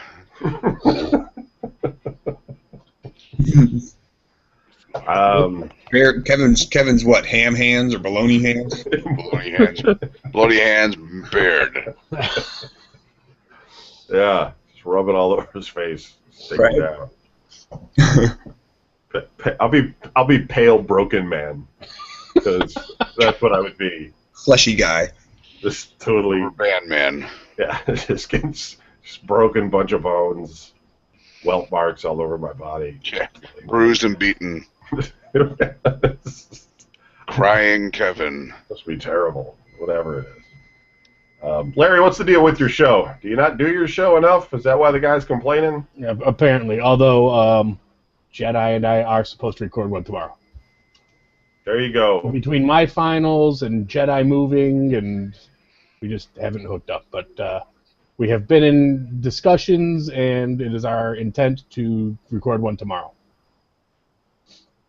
Kevin's what? Ham hands or baloney hands? Bloody hands, beard. Yeah, just rub it all over his face. Take Right. it down. I'll be pale broken man, because that's what I would be. Fleshy guy. Just totally, Band man. yeah, just broken bunch of bones, welt marks all over my body. Yeah. Bruised and beaten. Crying Kevin. Must be terrible, whatever it is. Larry, what's the deal with your show? Do you not do your show enough? Is that why the guy's complaining? Yeah, apparently. Although Jedi and I are supposed to record one tomorrow. There you go. Between my finals and Jedi moving, and we just haven't hooked up. But we have been in discussions, and it is our intent to record one tomorrow.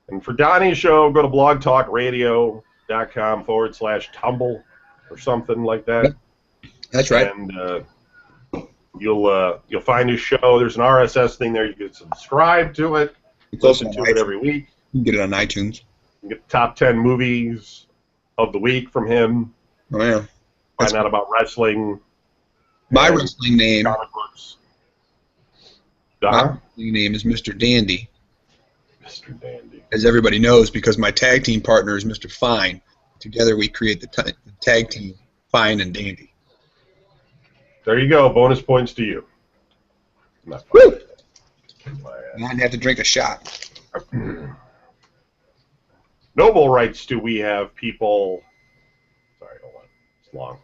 And for Donnie's show, go to blogtalkradio.com/tumble or something like that. That's right. And you'll find his show. There's an RSS thing there. You can subscribe to it. It's also Listen on to it iTunes. every week. You can get it on iTunes. You get the top 10 movies of the week from him. Oh yeah. Find out about wrestling. My and wrestling name. comic books. My Uh-huh. wrestling name is Mr. Dandy, Mr. Dandy. as everybody knows, because my tag team partner is Mr. Fine. Together we create the tag team Fine and Dandy. There you go. Bonus points to you. Not Woo! my Now I have to drink a shot. Noble writes, do we have people... Sorry, hold on. It's long.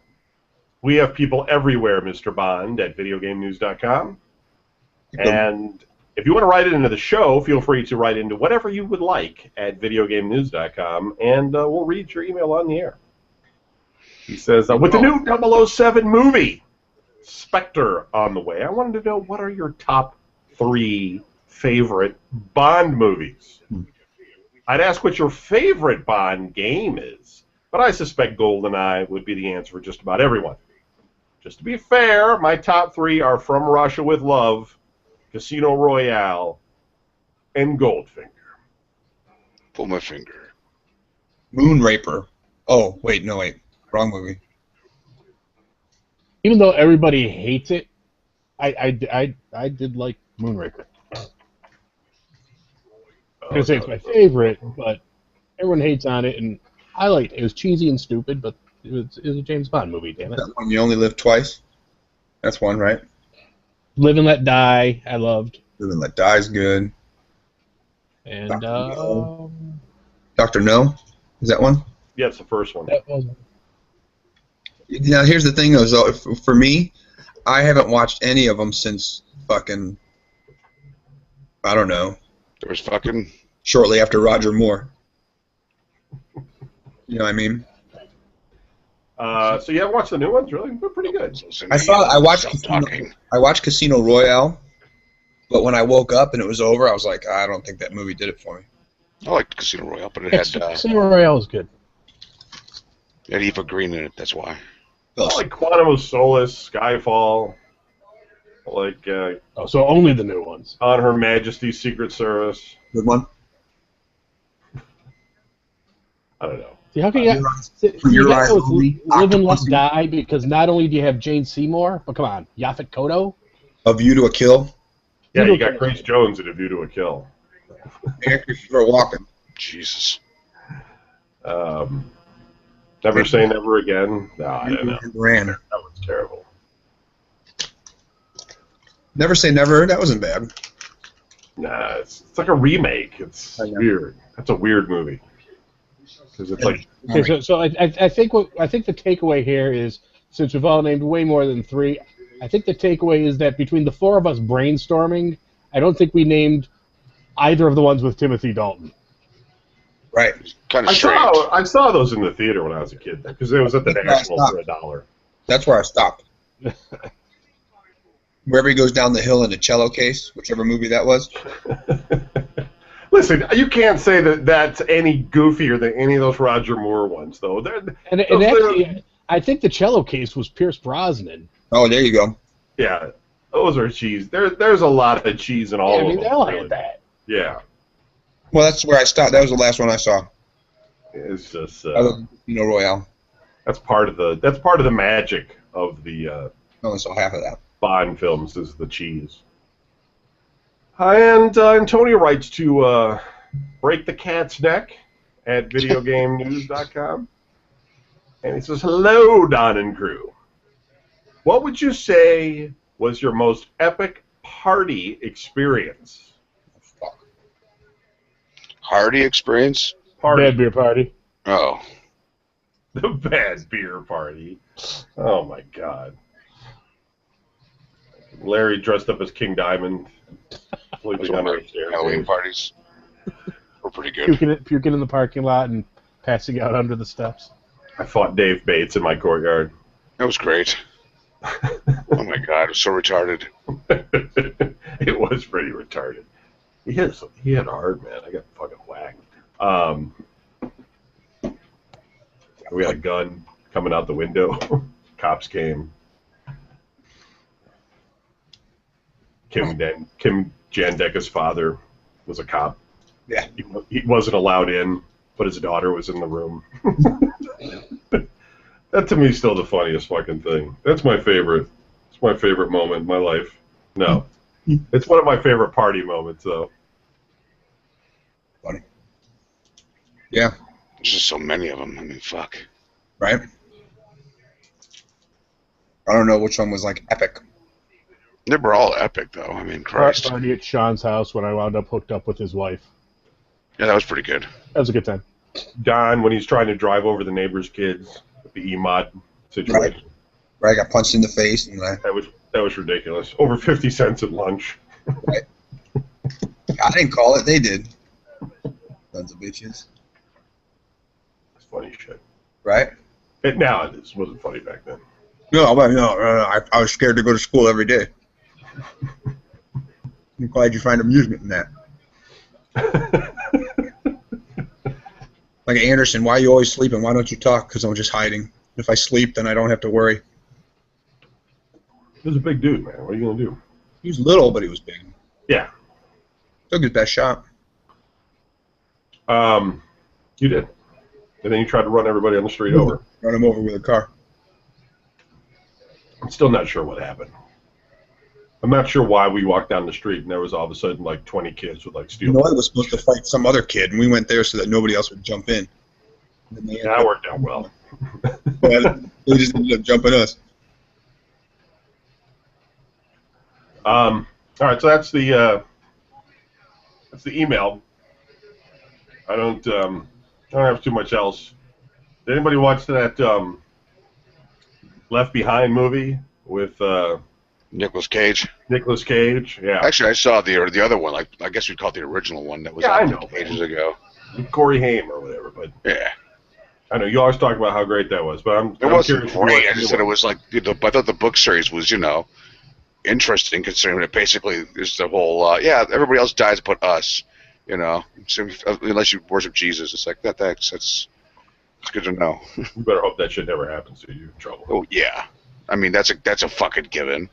We have people everywhere, Mr. Bond, at videogamenews.com. And if you want to write it into the show, feel free to write into whatever you would like at videogamenews.com, and we'll read your email on the air. He says, with the new 007 movie, Spectre, on the way, I wanted to know, what are your top 3 favorite Bond movies? I'd ask what your favorite Bond game is, but I suspect GoldenEye would be the answer for just about everyone. Just to be fair, my top 3 are From Russia with Love, Casino Royale, and Goldfinger. Pull my finger. Moonraper. Oh, wait, no, wait. Wrong movie. Even though everybody hates it, I did like Moonraker. I'm gonna say it's my favorite, but everyone hates on it, and I liked it. It was cheesy and stupid, but it was a James Bond movie, damn it. That one, You Only Live Twice. That's one, right? Live and Let Die, I loved. Live and Let Die's good. And Dr. No? Is that one? Yeah, it's the first one. that was Now, here's the thing, though. For me, I haven't watched any of them since fucking, I don't know, There was fucking... shortly after Roger Moore. You know what I mean? So you haven't watched the new ones, really? They're pretty good. I watched Casino Royale, but when I woke up and it was over, I was like, I don't think that movie did it for me. I liked Casino Royale, but it had Casino Royale was good. Eva Green in it, that's why. I like Quantum of Solace, Skyfall, like So only the new ones. On Her Majesty's Secret Service. Good one. I don't know. See, how can you Live and Let Die, because not only do you have Jane Seymour, but come on, Yaphet Kotto. A View to a Kill. Yeah, you got Grace Jones in A View to a Kill. And Christopher Walken. Jesus. Never Say Never Again. No, I don't know. Ran. That one's terrible. Never Say Never. That wasn't bad. Nah, it's like a remake. It's weird. That's a weird movie. Because it's like... Okay, so I think the takeaway here is, since we've all named way more than 3, I think the takeaway is that between the 4 of us brainstorming, I don't think we named either of the ones with Timothy Dalton. Right. Kind of strange. I saw those in the theater when I was a kid, because it was at the National for $1. That's where I stopped. Wherever he goes down the hill in a cello case, whichever movie that was. Listen, you can't say that that's any goofier than any of those Roger Moore ones, though. And actually, I think the cello case was Pierce Brosnan. Oh, there you go. Yeah, those are cheese. There's a lot of cheese in all of them. They all had that. Yeah. Well, that's where I stopped. That was the last one I saw. It's just Royale. That's part of the magic of the I only saw half of that. Bond films is the cheese. And Antonio writes to Break the Cat's Neck at videogamenews.com. And he says, hello, Don and crew. What would you say was your most epic party experience? Party experience? Bad beer party. Oh. The bad beer party. Oh, my God. Larry dressed up as King Diamond. Sleeping under a staircase. Halloween parties were pretty good. Puking in the parking lot and passing out under the steps. I fought Dave Bates in my courtyard. That was great. Oh my God, it was so retarded. It was pretty retarded. He hit hard, man. I got fucking whacked. We had a gun coming out the window. Cops came. Kim Jandeka's father was a cop. Yeah. He wasn't allowed in, but his daughter was in the room. That to me is still the funniest fucking thing. That's my favorite. It's my favorite moment in my life. No. It's one of my favorite party moments, though. Funny. Yeah. There's just so many of them. I mean, fuck. Right? I don't know which one was like epic. They were all epic, though. I mean, Christ. Party at Sean's house when I wound up hooked up with his wife. Yeah, that was pretty good. That was a good time. Don, when he's trying to drive over the neighbor's kids with the E-mod situation. Right, I got punched in the face. And That was ridiculous. Over 50 cents at lunch. right. I didn't call it. They did. Sons of bitches. It's funny shit. Right? Now it is. Wasn't funny back then. No, I was scared to go to school every day. I'm glad you find amusement in that. Like Anderson, why are you always sleeping? Why don't you talk? Because I'm just hiding. If I sleep, then I don't have to worry. He was a big dude, man. What are you going to do? He was little, but he was big. Yeah. Took his best shot. You did. And then you tried to run everybody on the street over. Run him over with a car. I'm still not sure what happened. I'm not sure why we walked down the street and there was all of a sudden like 20 kids with like steel. Noy was supposed to fight some other kid, and we went there so that nobody else would jump in. And then That worked out well. They just ended up jumping us. All right, so that's the email. I don't have too much else. Did anybody watch that Left Behind movie with Nicolas Cage. Nicolas Cage? Yeah. Actually, I saw the other one. Like, I guess we'd call it the original one that was Yeah, out I know. ages ago. Corey Haim or whatever, but Yeah. I know you always talk about how great that was, but I'm It wasn't curious if you great. watched I the just new said it one. was like, I thought the book series was, interesting considering it basically is the whole, everybody else dies but us, So, unless you worship Jesus. It's like, that's good to know. You better hope that shit never happens to you. In trouble. Oh, yeah. I mean, that's a fucking given.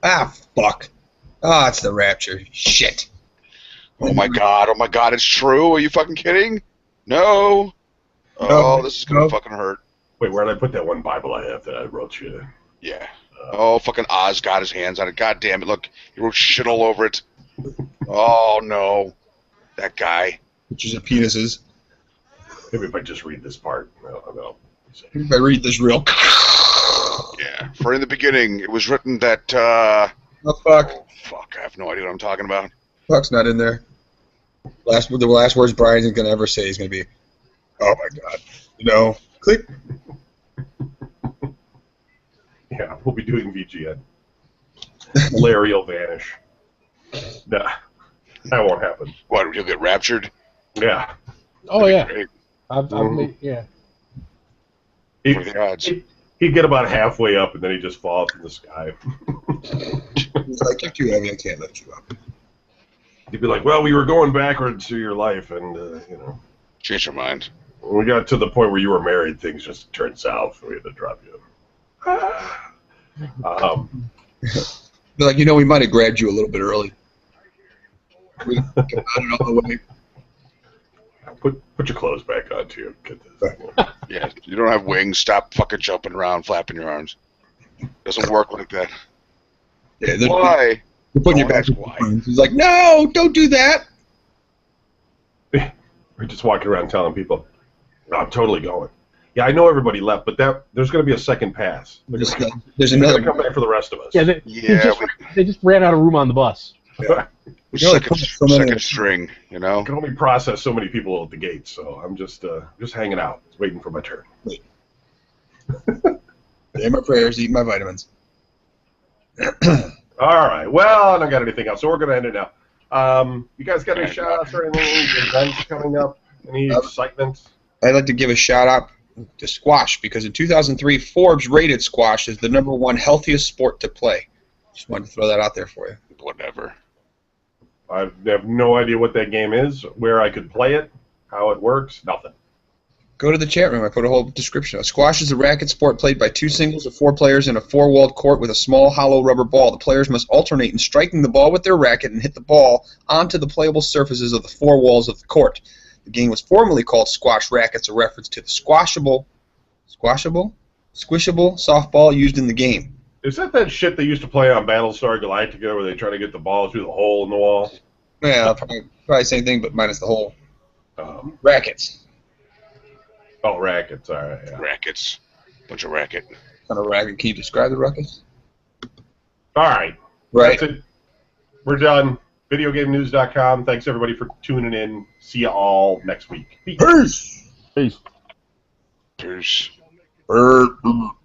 Ah, fuck. Ah, it's the rapture. Shit. Oh my god, it's true? Are you fucking kidding? No. Oh, this is gonna fucking hurt. Wait, where did I put that one Bible I have that I wrote you? Yeah. Oh, fucking Oz got his hands on it. God damn it, look. He wrote shit all over it. Oh, no. That guy. Pictures of penises. Maybe if I just read this part. No. If I read this real... Yeah. For in the beginning, it was written that, Oh, fuck. oh, fuck, I have no idea what I'm talking about. Fuck's not in there. The last words Brian's going to ever say is going to be, oh my god. Click. Yeah, we'll be doing VGN. Larry will vanish. Nah, that won't happen. What, he'll get raptured? Yeah. Oh yeah, Great. yeah. He, What are the odds? he'd get about halfway up and then he'd just fall from the sky. He's like, you're too heavy, I can't lift you up. He'd be like, well, we were going backwards through your life and, Change your mind. when we got to the point where you were married, things just turned south. We had to drop you. They're like, we might have grabbed you a little bit early. We got it all the way. Put your clothes back on, too. Get this. Yeah, you don't have wings. Stop fucking jumping around, flapping your arms. Doesn't work like that. Yeah, Why? You're putting your Don't back. ask why. He's like, no, don't do that. We're just walking around telling people, I'm totally going. Yeah, I know everybody left, but there's going to be a second pass. There's They're another. going to come back for the rest of us. Yeah, Yeah, they just ran out of room on the bus. second string, I can only process so many people at the gate, so I'm just hanging out, waiting for my turn. Say my prayers, eat my vitamins. All right. Well, I don't got anything else, so we're going to end it now. You guys got any shout-outs or anything? Events coming up? Any excitement? I'd like to give a shout out to squash because in 2003, Forbes rated squash as the #1 healthiest sport to play. Just wanted to throw that out there for you. Whatever. I have no idea what that game is, where I could play it, how it works, nothing. Go to the chat room. I put a whole description. A squash is a racket sport played by 2 singles or 4 players in a 4-walled court with a small hollow rubber ball. The players must alternate in striking the ball with their racket and hit the ball onto the playable surfaces of the 4 walls of the court. The game was formerly called squash rackets, a reference to the squishable softball used in the game. Is that shit they used to play on Battlestar Galactica where they try to get the ball through the hole in the wall? Yeah, probably same thing, but minus the hole. Rackets. Oh, rackets. All right. Yeah. Rackets. Bunch of racket. What kind of racket? Can you describe the ruckus? All right. Right. That's it. We're done. VideoGameNews.com. Thanks, everybody, for tuning in. See you all next week. Peace. Peace. Peace. Peace. Peace.